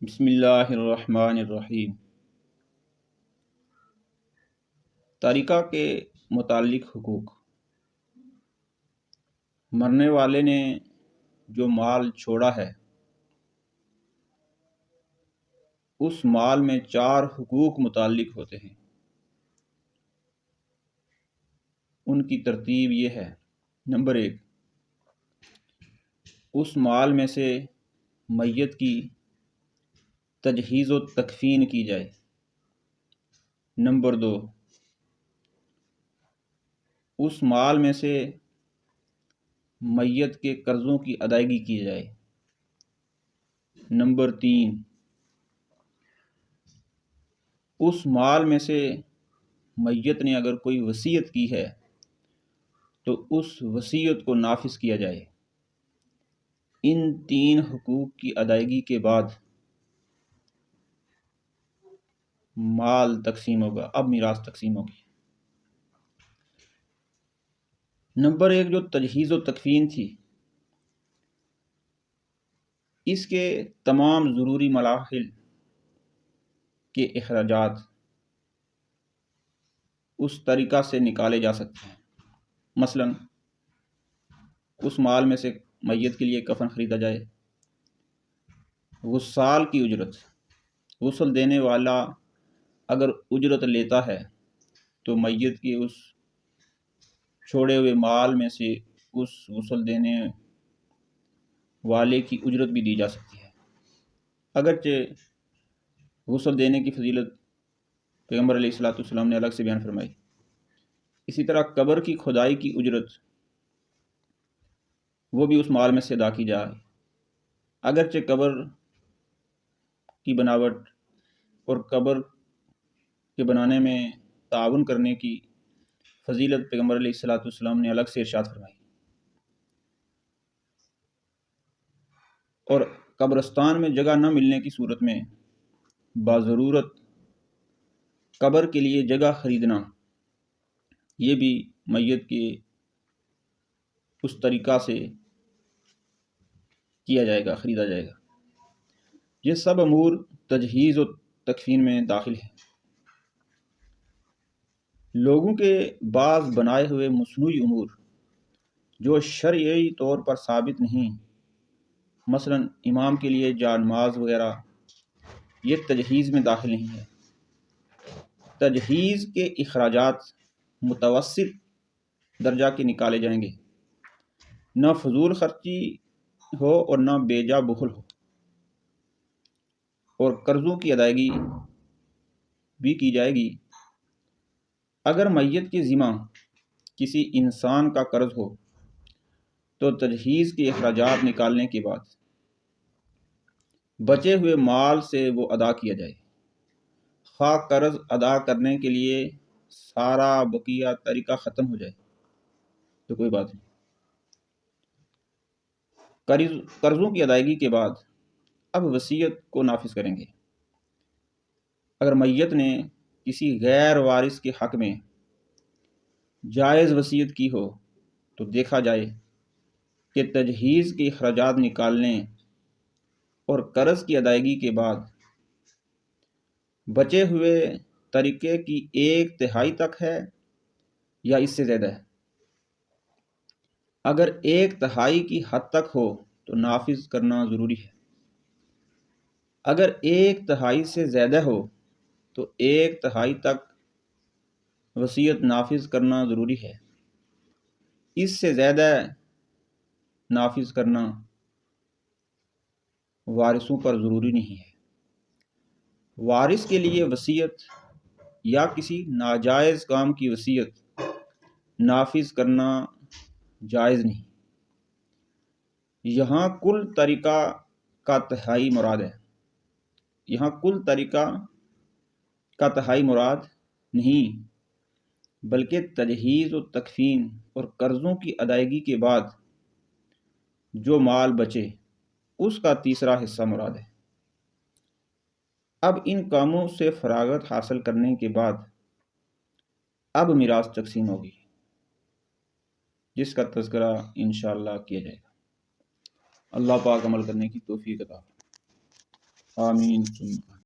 بسم اللہ الرحمن الرحیم۔ تارکہ کے متعلق حقوق۔ مرنے والے نے جو مال چھوڑا ہے اس مال میں 4 حقوق متعلق ہوتے ہیں۔ ان کی ترتیب یہ ہے: نمبر 1، اس مال میں سے میت کی تجہیز و تکفین کی جائے۔ نمبر 2، اس مال میں سے میت کے قرضوں کی ادائیگی کی جائے۔ نمبر 3، اس مال میں سے میت نے اگر کوئی وصیت کی ہے تو اس وصیت کو نافذ کیا جائے۔ ان 3 حقوق کی ادائیگی کے بعد مال تقسیم ہوگا۔ اب میراث تقسیم ہوگی۔ نمبر 1، جو تجہیز و تکفین تھی، اس کے تمام ضروری مراحل کے اخراجات اس طریقہ سے نکالے جا سکتے ہیں۔ مثلا اس مال میں سے میت کے لیے کفن خریدا جائے، غسال کی اجرت، غسل دینے والا اگر اجرت لیتا ہے تو میت کے اس چھوڑے ہوئے مال میں سے اس غسل دینے والے کی اجرت بھی دی جا سکتی ہے۔ اگرچہ غسل دینے کی فضیلت پیغمبر علیہ السلام نے الگ سے بیان فرمائی۔ اسی طرح قبر کی کھدائی کی اجرت وہ بھی اس مال میں سے ادا کی جائے۔ اگرچہ قبر کی بناوٹ اور قبر کے بنانے میں تعاون کرنے کی فضیلت پیغمبر علیہ السلام نے الگ سے ارشاد فرمائی، اور قبرستان میں جگہ نہ ملنے کی صورت میں باضرورت قبر کے لیے جگہ خریدنا، یہ بھی میت کے اس طریقہ سے کیا جائے گا، خریدا جائے گا۔ یہ سب امور تجہیز و تکفین میں داخل ہیں۔ لوگوں کے بعض بنائے ہوئے مصنوعی امور جو شرعی طور پر ثابت نہیں، مثلا امام کے لیے جانماز وغیرہ، یہ تجہیز میں داخل نہیں ہے۔ تجہیز کے اخراجات متوسط درجہ کے نکالے جائیں گے، نہ فضول خرچی ہو اور نہ بیجا بخل ہو، اور قرضوں کی ادائیگی بھی کی جائے گی۔ اگر میت کے ذمہ کسی انسان کا قرض ہو تو تجہیز کے اخراجات نکالنے کے بعد بچے ہوئے مال سے وہ ادا کیا جائے۔ خواہ قرض ادا کرنے کے لیے سارا بقیہ طریقہ ختم ہو جائے تو کوئی بات نہیں۔ قرضوں کی ادائیگی کے بعد اب وصیت کو نافذ کریں گے۔ اگر میت نے کسی غیر وارث کے حق میں جائز وصیت کی ہو تو دیکھا جائے کہ تجہیز کے اخراجات نکالنے اور قرض کی ادائیگی کے بعد بچے ہوئے طریقے کی 1/3 تک ہے یا اس سے زیادہ ہے۔ اگر 1/3 کی حد تک ہو تو نافذ کرنا ضروری ہے۔ اگر 1/3 سے زیادہ ہو تو 1/3 تک وصیت نافذ کرنا ضروری ہے۔ اس سے زیادہ نافذ کرنا وارثوں پر ضروری نہیں ہے۔ وارث کے لیے وصیت یا کسی ناجائز کام کی وصیت نافذ کرنا جائز نہیں۔ یہاں کل طریقہ کا تہائی مراد ہے۔ یہاں کل طریقہ کا تہائی مراد نہیں، بلکہ تجہیز و تکفین اور قرضوں کی ادائیگی کے بعد جو مال بچے اس کا تیسرا حصہ مراد ہے۔ اب ان کاموں سے فراغت حاصل کرنے کے بعد اب میراث تقسیم ہوگی، جس کا تذکرہ انشاءاللہ کیا جائے گا۔ اللہ پاک عمل کرنے کی توفیق عطا فرمائے۔ آمین ثم